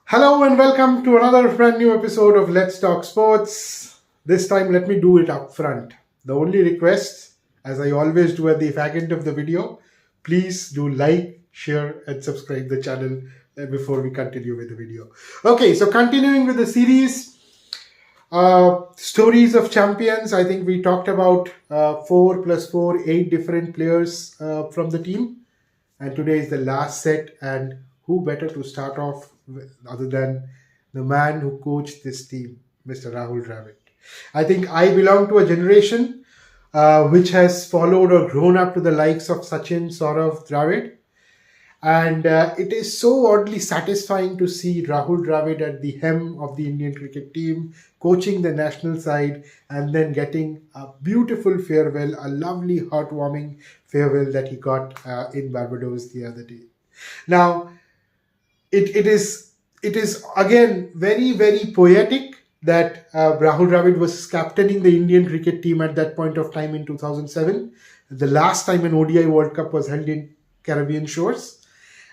Hello and welcome to another brand new episode of Let's Talk Sports. This time, let me do it up front. The only request, as I always do at the end of the video, please do like, share, and subscribe the channel before we continue with the video. Okay, so continuing with the series, stories of champions. I think we talked about 4 plus 4, 8 different players from the team. And today is the last set, and who better to start off with other than the man who coached this team, Mr. Rahul Dravid. I think I belong to a generation which has followed or grown up to the likes of Sachin, Saurav, Dravid. And it is so oddly satisfying to see Rahul Dravid at the helm of the Indian cricket team, coaching the national side, and then getting a beautiful farewell, a lovely, heartwarming farewell that he got in Barbados the other day. Now, it is again very, very poetic that Rahul Dravid was captaining the Indian cricket team at that point of time in 2007, the last time an ODI World Cup was held in Caribbean shores.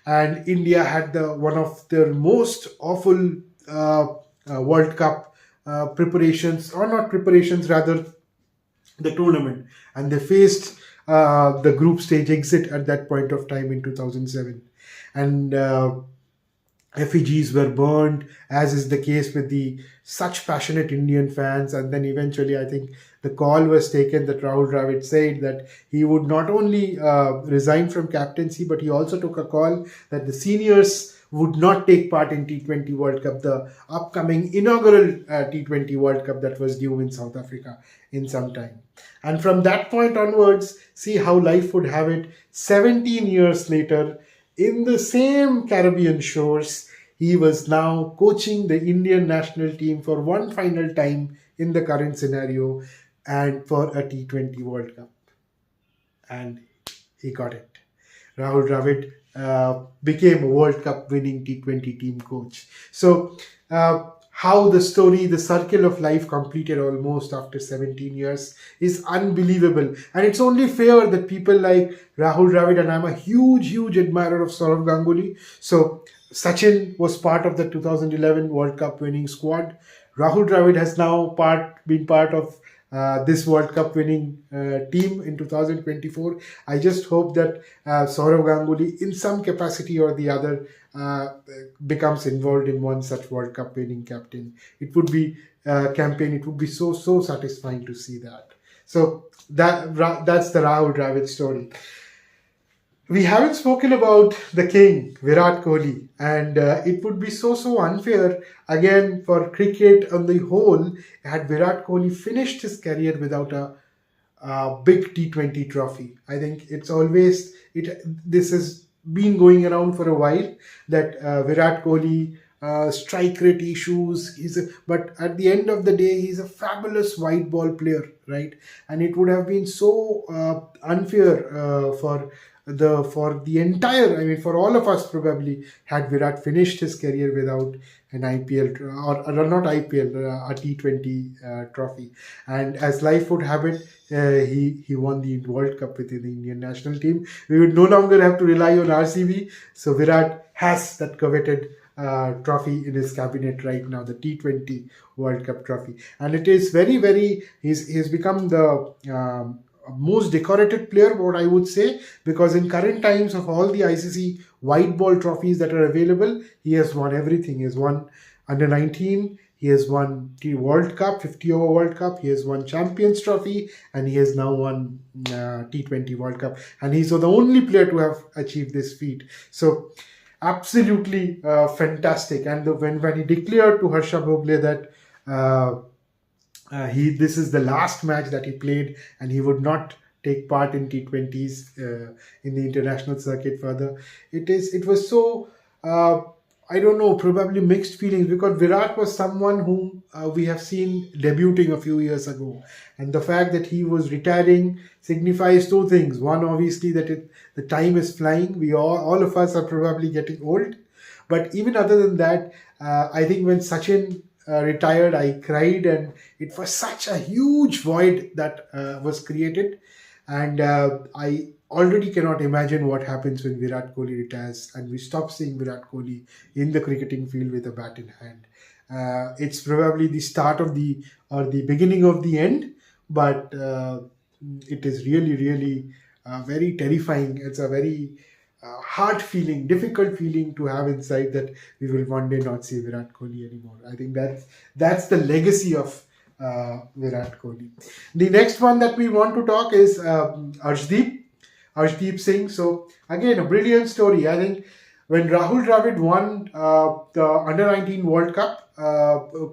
And India had one of their most awful World Cup preparations, or not preparations, rather the tournament. And they faced the group stage exit at that point of time in 2007. And effigies were burned, as is the case with the such passionate Indian fans. And then eventually, I think the call was taken that Rahul Dravid said that he would not only resign from captaincy, but he also took a call that the seniors would not take part in T20 World Cup, the upcoming inaugural T20 World Cup that was due in South Africa in some time. And from that point onwards, see how life would have it. 17 years later, in the same Caribbean shores, he was now coaching the Indian national team for one final time in the current scenario and for a T20 World Cup. And he got it. Rahul Dravid became a World Cup winning T20 team coach. So, how the story, the circle of life completed almost after 17 years is unbelievable. And it's only fair that people like Rahul Dravid, and I'm a huge, huge admirer of Saurav Ganguly. So Sachin was part of the 2011 World Cup winning squad. Rahul Dravid has now been part of this World Cup winning team in 2024. I just hope that Saurav Ganguly, in some capacity or the other, becomes involved in one such World Cup winning captain. It would be campaign. It would be so satisfying to see that. So that's the Rahul Dravid story. We haven't spoken about the king, Virat Kohli, and it would be so unfair again for cricket on the whole had Virat Kohli finished his career without a big T20 trophy. I think this has been going around for a while that Virat Kohli strike rate issues. But at the end of the day, he's a fabulous white ball player, right? And it would have been so unfair for the entire, I mean, for all of us probably, had Virat finished his career without an IPL or not IPL, a T20 trophy. And as life would have it, he won the World Cup with the Indian national team. We would no longer have to rely on RCB. So Virat has that coveted trophy in his cabinet right now, the T20 World Cup trophy. And it is he's become the most decorated player, what I would say, because in current times of all the ICC white ball trophies that are available, he has won everything. He has won under 19, he has won the World Cup, 50 over World Cup, he has won Champions Trophy, and he has now won T20 World Cup. And he's the only player to have achieved this feat. So absolutely fantastic. And when he declared to Harsha Bhogle that this is the last match that he played and he would not take part in T20s in the international circuit further, it was so I don't know, probably mixed feelings, because Virat was someone whom we have seen debuting a few years ago, and the fact that he was retiring signifies two things. One, obviously, that the time is flying. We all of us are probably getting old, but even other than that, I think when Sachin retired, I cried, and it was such a huge void that was created. And I already cannot imagine what happens when Virat Kohli retires and we stop seeing Virat Kohli in the cricketing field with a bat in hand. It's probably the start of the beginning of the end, but it is really, really very terrifying. It's a very hard feeling, difficult feeling to have inside that we will one day not see Virat Kohli anymore. I think that's the legacy of Virat Kohli. The next one that we want to talk is Arshdeep Singh. So again, a brilliant story. I think when Rahul Dravid won the Under-19 World Cup,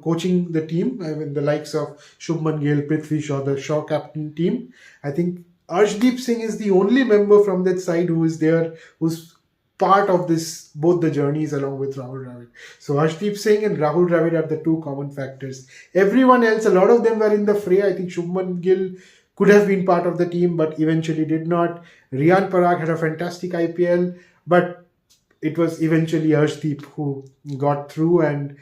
coaching the team, I mean the likes of Shubman Gill, Prithvi Shaw, the Shaw captain team, I think Arshdeep Singh is the only member from that side who is there, who's part of this, both the journeys along with Rahul Dravid. So Arshdeep Singh and Rahul Dravid are the two common factors. Everyone else, a lot of them were in the fray. I think Shubman Gill could have been part of the team, but eventually did not. Riyan Parag had a fantastic IPL, but it was eventually Arshdeep who got through, and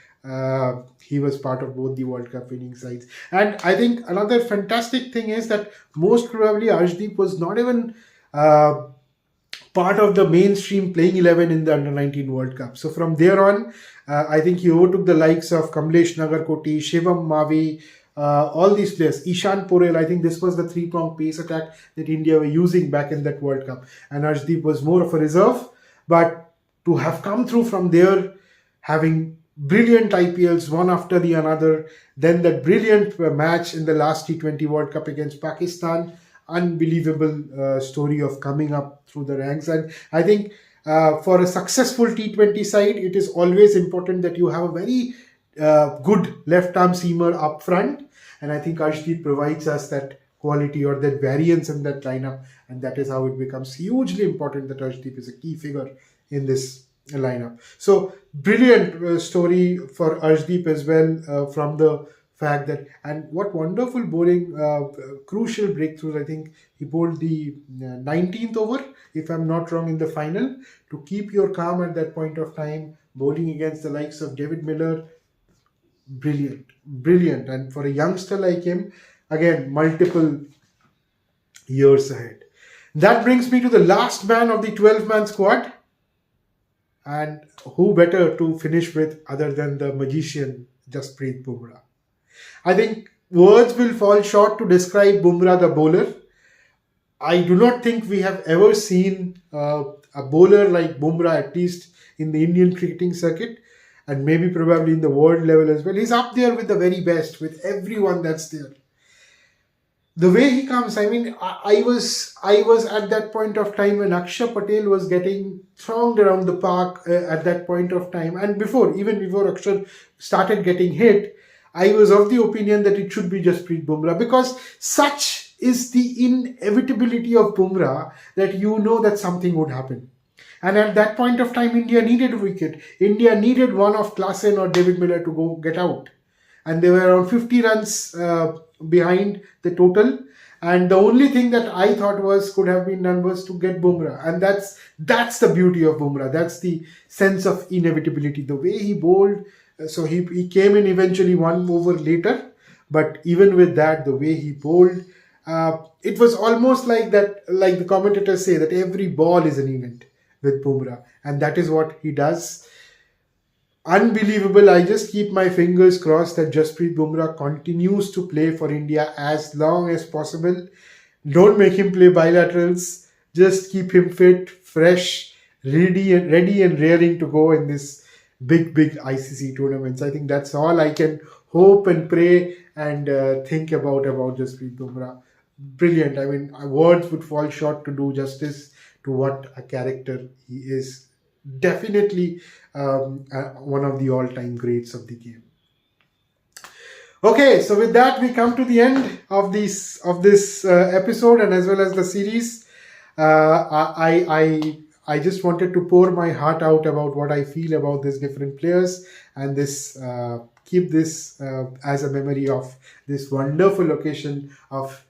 he was part of both the World Cup winning sides. And I think another fantastic thing is that most probably Arshdeep was not even part of the mainstream playing 11 in the Under-19 World Cup. So from there on, I think he overtook the likes of Kamlesh Nagarkoti, Shivam Mavi, all these players, Ishan Porel. I think this was the three-pronged pace attack that India were using back in that World Cup. And Arshdeep was more of a reserve, but to have come through from there, having brilliant IPLs one after the another, then that brilliant match in the last T20 World Cup against Pakistan, unbelievable story of coming up through the ranks. And I think for a successful T20 side, it is always important that you have a very good left-arm seamer up front, and I think Arshdeep provides us that quality or that variance in that lineup, and that is how it becomes hugely important that Arshdeep is a key figure in this lineup. So brilliant story for Arshdeep as well, from the fact that, and what wonderful bowling, crucial breakthroughs. I think he bowled the 19th over, if I'm not wrong, in the final, to keep your calm at that point of time, bowling against the likes of David Miller. Brilliant. And for a youngster like him, again, multiple years ahead. That brings me to the last man of the 12-man squad. And who better to finish with other than the magician, Jasprit Bumrah. I think words will fall short to describe Bumrah the bowler. I do not think we have ever seen a bowler like Bumrah, at least in the Indian cricketing circuit, and maybe probably in the world level as well. He's up there with the very best, with everyone that's there. The way he comes, I mean, I was at that point of time when Axar Patel was getting thronged around the park at that point of time, and even before Axar started getting hit, I was of the opinion that it should be Jasprit Bumrah, because such is the inevitability of Bumrah that you know that something would happen. And at that point of time, India needed a wicket. India needed one of Klassen or David Miller to go get out. And they were around 50 runs behind the total. And the only thing that I thought could have been done was to get Bumrah. And that's the beauty of Bumrah. That's the sense of inevitability. The way he bowled, so he came in eventually one over later. But even with that, the way he bowled, it was almost like that, like the commentators say, that every ball is an event with Bumrah. And that is what he does. Unbelievable. I just keep my fingers crossed that Jasprit Bumrah continues to play for India as long as possible. Don't make him play bilaterals. Just keep him fit, fresh, ready and raring to go in this big ICC tournaments. I think that's all I can hope and pray and think about Jasprit Bumrah. Brilliant. I mean, words would fall short to do justice to what a character he is. Definitely one of the all-time greats of the game. Okay, so with that we come to the end of this episode and as well as the series. I just wanted to pour my heart out about what I feel about these different players, and keep this as a memory of this wonderful occasion of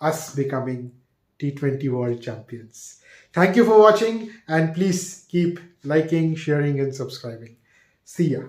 us becoming T20 World Champions. Thank you for watching, and please keep liking, sharing and subscribing. See ya.